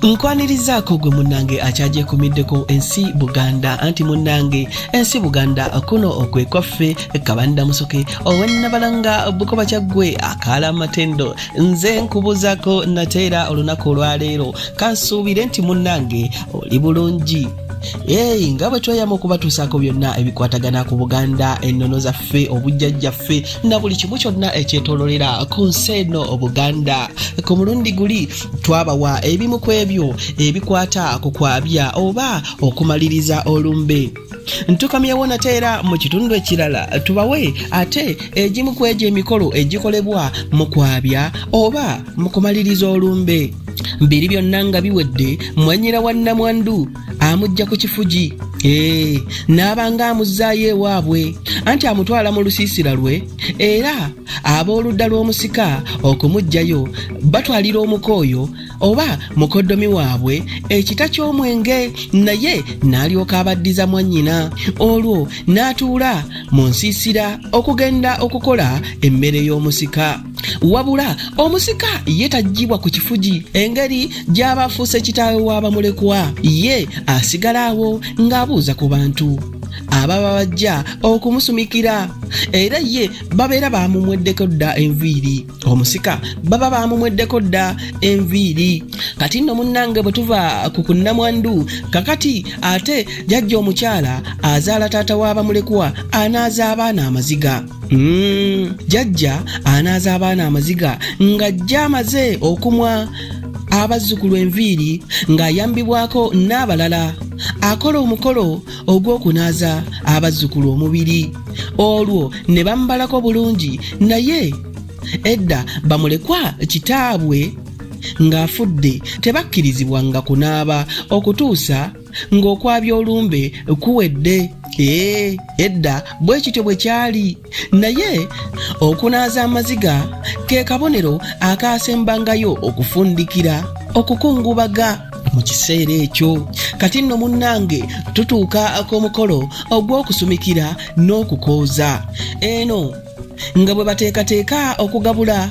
Nkwanirizaako gwe munnange akyagyekumiddeko ensi Buganda anti munnange ensi Buganda kuno okwekwaffe kabanda musoke owennabalanga bukoba kyaggwe akaala matendo nze nkubuzaako nateera olunaku olwaleero kansuubire nti munnange oli bulungi. Nga bwe tweyama okubatuusaako byonna ebikwatagana ku Buganda, ennono zaffe, obujjajjaffe na buli kimu kyonna ekyetoololera ku nsi eno Buganda. Ku mulundi guli twabawa ebimu ku ebyo ebikwata ku kwabya oba okumaliriza olumbe. Ntukamyewo nateera mu kitundu ekirala tubawe ate egimu ku egyo emikolo egikolebwa mu kwabya oba mu kumaliriza olumbe. Biri byonna nga biwedde mwanyira wa Nnamwandu amujja ku kifugi n'abanga amuzzaayo ewaabwe anti amutwala mu lusiisira lwe era ab'oludda lw'omusika okumugjayo batwalira omukooyo oba mukoddomi waabwe ekita ky'omwenge naye n'alyoka abaddiza mwannyina olwo n'atuula mu nsiisira okugenda okukola emmere y'omusika. Wabula omusika ye tajjibwa ku kifugi engeri gy'aba afuuse kitaawe w'abamulekwa, ye asigala awo ng'abuuza ku bantu ababa bajja okumusumikira era ye babeera bamumweddeko dda enviiri. Omusika baba bamumweddeko dda enviiri. Kati nno munnange bwe tuva ku Nnamwandu kakati ate jjajja omukyala azaala taata w'abamulekwa anaaza abaana amaziga. Jjajja anaaza abaana amaziga ng'ajja amaze okumwa abazzukulu enviiri ng'ayambibwako n'abalala akola omukolo ogw'okunaaza abazzukulu omubiri. Olwo ne bamubalako bulungi naye edda bamulekwa kitaabwe ng'afudde tebakkirizibwanga kunaaba okutuusa ng'okwabya olumbe kuwedde. Edda bwe kityo bwe kyali naye okunaaza amaziga ke kabonero akaasembangayo okufundikira okukungubaga mu kiseera ekyo. Kati nno munnange tutuuka ak'omukolo ogw'okusumikira n'okukooza. Eno nga bwe bateekateeka okugabula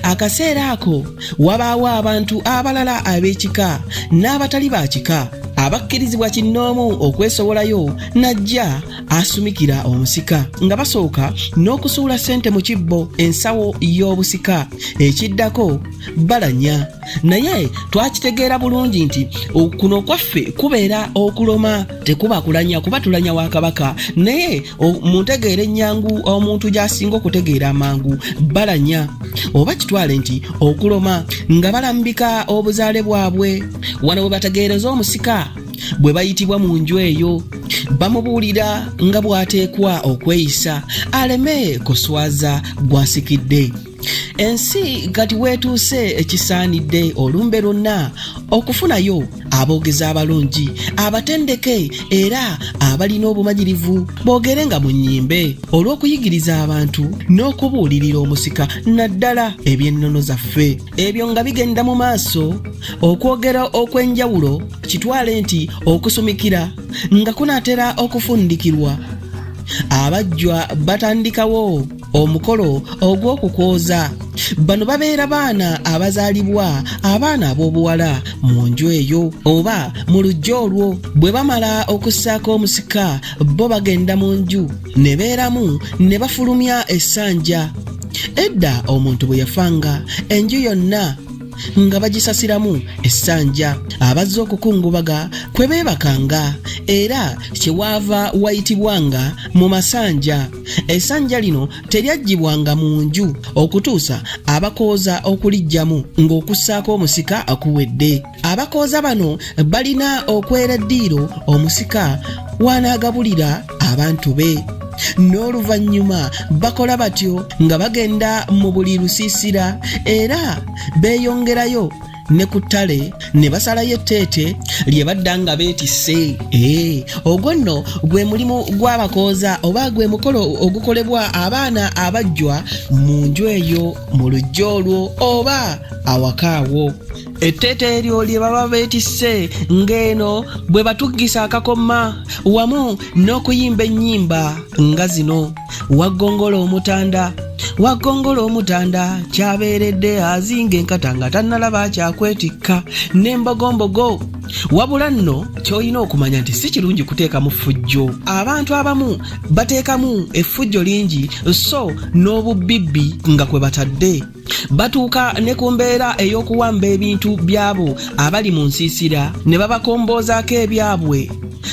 akaseera ako wabaawo abantu abalala ab'ekika n'abatali ba kika abakkirizibwa kinnoomu okwesowolayo najja asumikira omusika nga basooka n'okusuula ssente mu kibbo ensawo y'obusika. Ekiddako balanya naye twakitegeera bulungi nti kuno kwaffe kubeera okuloma tekuba kulanya kuba tulanya wa kabaka naye muntegeera ennyangu omuntu gy'asinga okutegeera amangu balanya oba kitwale nti okuloma nga balambika obuzaale bwabwe. Wano bwe bategeereza omusika bwe bayitibwa mu nju eyo bamubuulira nga bw'ateekwa okweyisa aleme kuswaza gwasikidde. Ensi kati weetuuse ekisaanidde olumbe lwonna okufunayo aboogezi abalungi abatendeke era abalina obumanyirivu boogere nga mu nnyimbe olw'okuyigiriza abantu n'okubuulirira omusika naddala eby'ennono zaffe. Ebyo nga bigenda mu maaso okwogera okw'enjawulo kitwale nti okusumikira nga kunaatera okufundikirwa. Abajjwa batandikawo omukolo ogw'okukooza. Bano babeera baana abazaalibwa abaana ab'obuwala mu nju eyo oba mu lujja olwo. Bwe bamala okussaako omusika bo bagenda mu nju ne beeramu ne bafulumya essanja. Edda omuntu bwe yafanga enju yonna nga bagisasiramu essanja abazze okukungubaga kwe beebakanga era kyewaava wayitibwanga mu masanja. Essanja lino teryaggibwanga mu nju okutuusa abakooza okulijjamu ng'okussaako omusika akuwedde. Abakooza bano balina okwera eddiiro omusika wanaagabulira abantu be. N'oluvannyuma bakola batyo nga bagenda mu buli lusiisira era beeyongerayo ne ku ttale ne basalayo etteete lye badda nga beetisse. Ogwo nno gwe mulimu gw'abakooza oba gwe mukolo ogukolebwa abaana abajjwa mu nju eyo mu lujja olwo oba awakaawo. Etteete eryo lye baba beetisse ng'eno bwe batuggisa akakoma wamu n'okuyimba ennyimba nga zino waggongola omutanda wagongola omutanda kyabeeredde azinga enkatanga tannalaba kyakwetikka n'embogombogo. Wabula nno ky'olina okumanya nti si kirungi kuteeka mu ffujjo. Abantu abamu bateekamu effujjo lingi so n'obubbibbi nga kwe batadde. Batuuka ne ku mbeera ey'okuwamba ebintu byabo abali mu nsiisira ne babakomboozaako ebyabwe.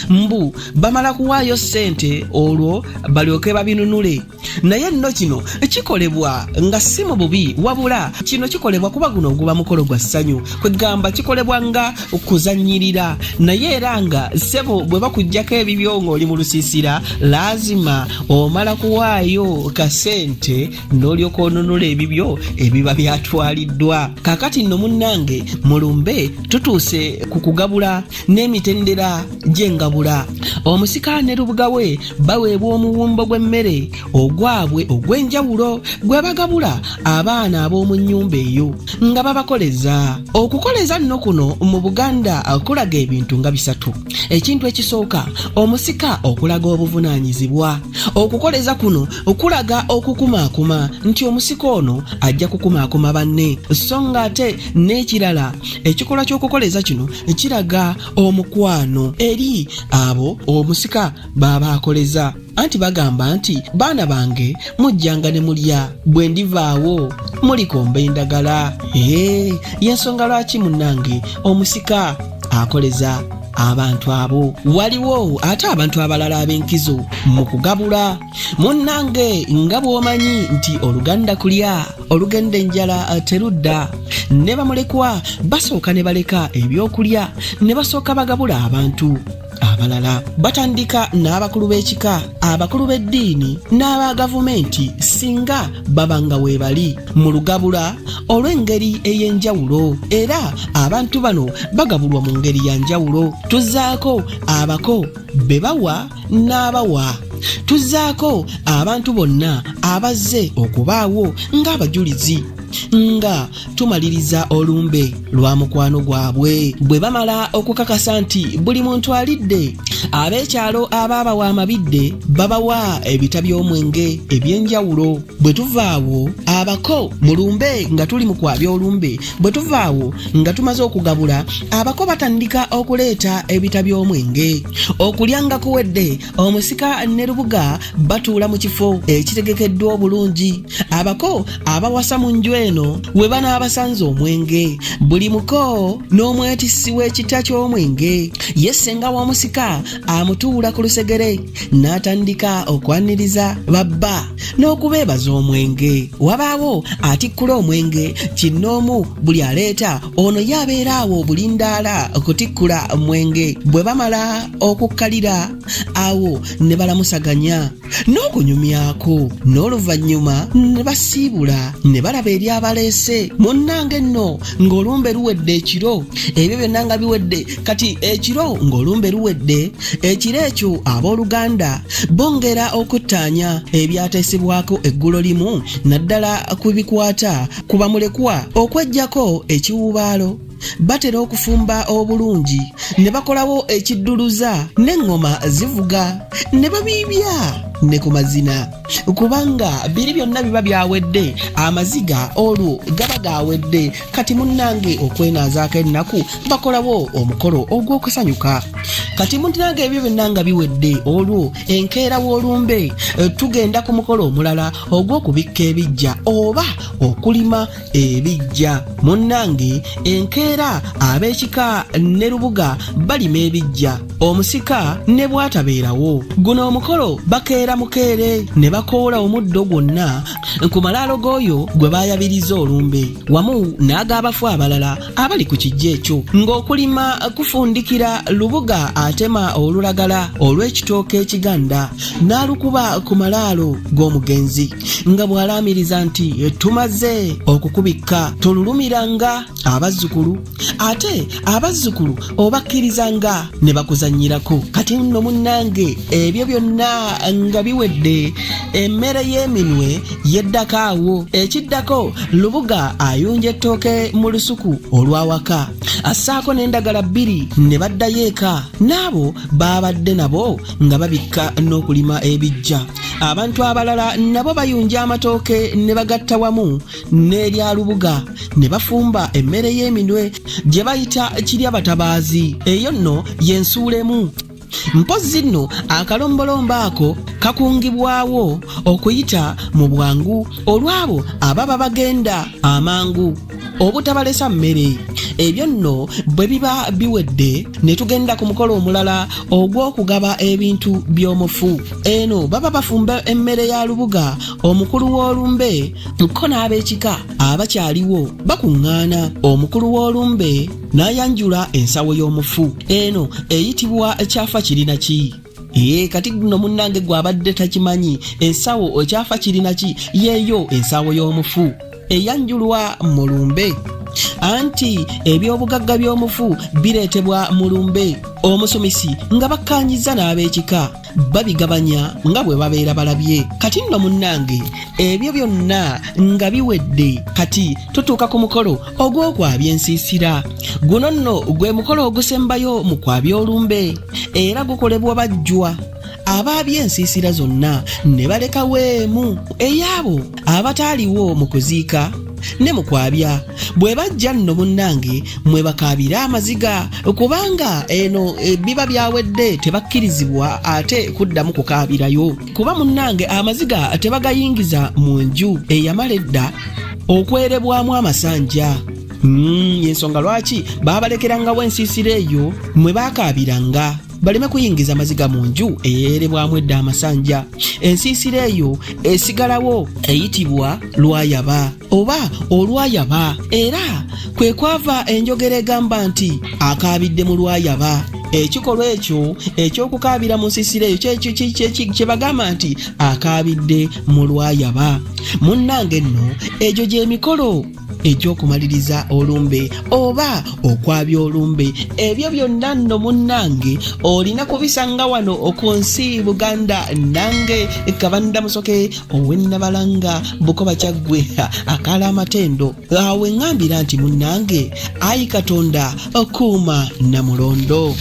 Mbu bamala kuwaayo ssente olwo balyoke babinunule. Naye nno kino kikolebwa nga si mu bubi, wabula kino kikolebwa kuba guno guba mukolo gwa ssanyu, kwegamba kikolebwa nga kuzannyirira. Naye era nga ssebo bwe bakuggyako ebibyo ng'oli mu lusiisira laazima omala kuwaayo kasente n'olyoka onunula ebibyo ebiba byatwaliddwa. Kaakati nno munnange mulumbe tutuuse ku kugabula n'emitendera gy'engabula. Omusika ne lubuga we baweebwa omuwumbo gw'emmere ogwabwe ogw'enjawulo gwe bagabula abaana ab'omu nnyumba eyo nga babakoleza. Okukoleza nno kuno mu Buganda kulaga ebintu nga bisatu. Ekintu ekisooka, omusika okulaga obuvunaanyizibwa. Okukoleza kuno kulaga okukumaakuma nti omusika ono ajja kukumaakuma banne. So nga ate n'ekirala ekikolwa ky'okukoleza kino kiraga omukwano eri abo omusika baba akoleza. Anti bagamba nti baana bange mujjanga ne mulya bwe ndivaawo mulikomba endagala. Yensonga lwaki munnange omusika akoleza abantu abo. Waliwo ate abantu abalala ab'enkizo mu kugabula. Munnange nga bw'omanyi nti oluganda kulya olugenda enjala terudda. Ne bamulekwa basooka ne baleka ebyokulya ne basooka bagabula abantu abalala. Batandika n'abakulu b'ekika, abakulu b'eddiini n'aba gavumenti singa babanga weebali mu lugabula olw'engeri ey'enjawulo. Era abantu bano bagabulwa mu ngeri ya njawulo. Tuzzaako abako be bawa n'abawa. Tuzzaako abantu bonna abazze okubaawo ng'abajulizi. Nga tumaliriza olumbe lwa mukwano gwabwe. Bwe bamala okukakasa nti buli muntu alidde, ab'ekyalo ababawa amabidde babawa ebita by'omwenge eby'enjawulo. Bwe tuvaawo abako mulumbe nga tuli mu Okwaabya Olumbe, bwe tuvaawo nga tumaze okugabula, abako batandika okuleeta ebita by'omwenge. Okulya nga kuwedde, omusika ne lubuga batuula mu kifo ekitegekeddwa obulungi. Abako abawasa mu nju eno we banaabasanze omwenge, buli muko n'omwetissi w'ekita ky'omwenge. Ye ssenga w'omusika amutuula ku lusegere n'atandika okwaniriza babba n'okubeebaza omwenge. Wabaawo atikkula omwenge, kinnoomu buli aleeta ono yabeera awo bulindaala okutikkula omwenge. Bwe bamala okukkalira awo ne balamusaganya n'okunyumyako, n'oluvannyuma ne basiibula ne balaba eri abaleese. Munnange nno ng'olumbe luwedde ekiro, ebyo byonna nga biwedde. Kati ekiro ng'olumbe luwedde, ekiro ekyo abooluganda bongera okuttaanya ebyateesebwako eggulo limu, naddala ku bikwata ku bamulekwa okweggyako ekiwubaalo. Batera okufumba obulungi ne bakolawo ekidduluza n'eŋŋoma zivuga ne babiibya ne ku mazina, kubanga biri byonna biba byawedde, amaziga olwo gaba gawedde. Kati munnange okwenaazaako ennaku bakolawo omukolo ogw'okusanyuka. Kati munnange ebyo byonna nga biwedde, olwo enkeera w'olumbe tugenda ku mukolo omulala ogw'okubikka ebiggya oba okulima ebiggya. Munnange enkeera ab'ekika ne lubuga balima ebiggya, omusika ne bwatabeerawo. Guno omukolo bakeera mukeere ne bakoola omuddo gwonna ku malaalo g'oyo gwe baayabiriza olumbe, wamu n'ag'abafu abalala abali ku kijja ekyo. Ng'okulima kufundikira, lubuga atema olulagala olw'ekitooke ekiganda n'alukuba ku malaalo g'omugenzi nga bw'alaamiriza nti tumaze okukubikka, tolulumiranga abazzukulu, ate abazzukulu obakkirizanga ne bakuzannyirako. Kati nno munnange ebyo byonna nga biwedde, emmere y'eminwe yeddako awo. Ekiddako lubuga ayunja ettooke mu lusuku olwawaka, assaako n'endagala 2 ne baddayo eka n'abo babadde nabo nga babikka n'okulima ebiggya. abantu abalala nabo bayunja amatooke ne bagatta wamu n'erya lubuga ne bafumba emmere y'eminwe gye bayita kiryabatabaazi. Eyo nno yensuulemu. Mpozzi nno akalombolombo ako kakungibwawo okuyita mu bwangu olw'abo ababa bagenda amangu obutabalesa mmere. Ebyo nno bwe biba biwedde ne tugenda ku mukolo omulala ogw'okugaba ebintu by'omufu. Eno baba bafumba emmere ya lubuga. Omukulu w'olumbe ko n'ab'ekika abakyaliwo bakuŋŋaana. Omukulu w'olumbe n'ayanjula ensawo y'omufu. Eno eyitibwa kyafa kirina ki? Kati guno munnange gw'abadde takimanyi, ensawo ekyafa kirina ki yeeyo ensawo y'omufu eyanjulwa mu lumbe. Anti ebyobugagga by'omufu bireetebwa mu lumbe. Omusumisi nga bakkaanyiza n'ab'ekika babigabanya nga bwe babeera balabye. Kati nno munnange ebyo byonna nga biwedde, kati tutuuka ku mukolo ogw'okwabya ensiisira. Guno nno gwe mukolo ogusembayo mu kwabya olumbe era gukolebwa bajjwa. Abaabya ensiisira zonna ne balekawo emu ey'abo abataaliwo mu kuziika ne mu kwabya. Bwe bajja nno munnange mwe bakaabira amaziga, kubanga eno biba byawedde tebakkirizibwa ate kuddamu kukaabirayo, kuba munnange amaziga tebagayingiza mu nju eyamala edda okwerebwamu amasanja. Ensonga lwaki baabalekerangawo ensiisira eyo mwe baakaabiranga baleme kuyingiza amaziga mu nju eyeerebwamu edda amasanja. Ensiisira eyo esigalawo eyitibwa lwayaba oba olwayaba, era kwe kwava enjogera egamba nti akaabidde mu lwayaba. Ekikolwa ekyo ekyokukaabira mu nsiisira eyo kye bagamba nti akaabidde mu lwayaba. Munnange nno egyo gy'emikolo egy'okumaliriza olumbe oba okwabya olumbe. Ebyo byonna nno munnange olina kubisanga wano ku nsi Buganda. Nange Kabanda Musoke ow'ennabalanga Bukoba Kyaggwe akaala amatendo. Awe ngambira nti munnange ayi Katonda okuuma Namulondo.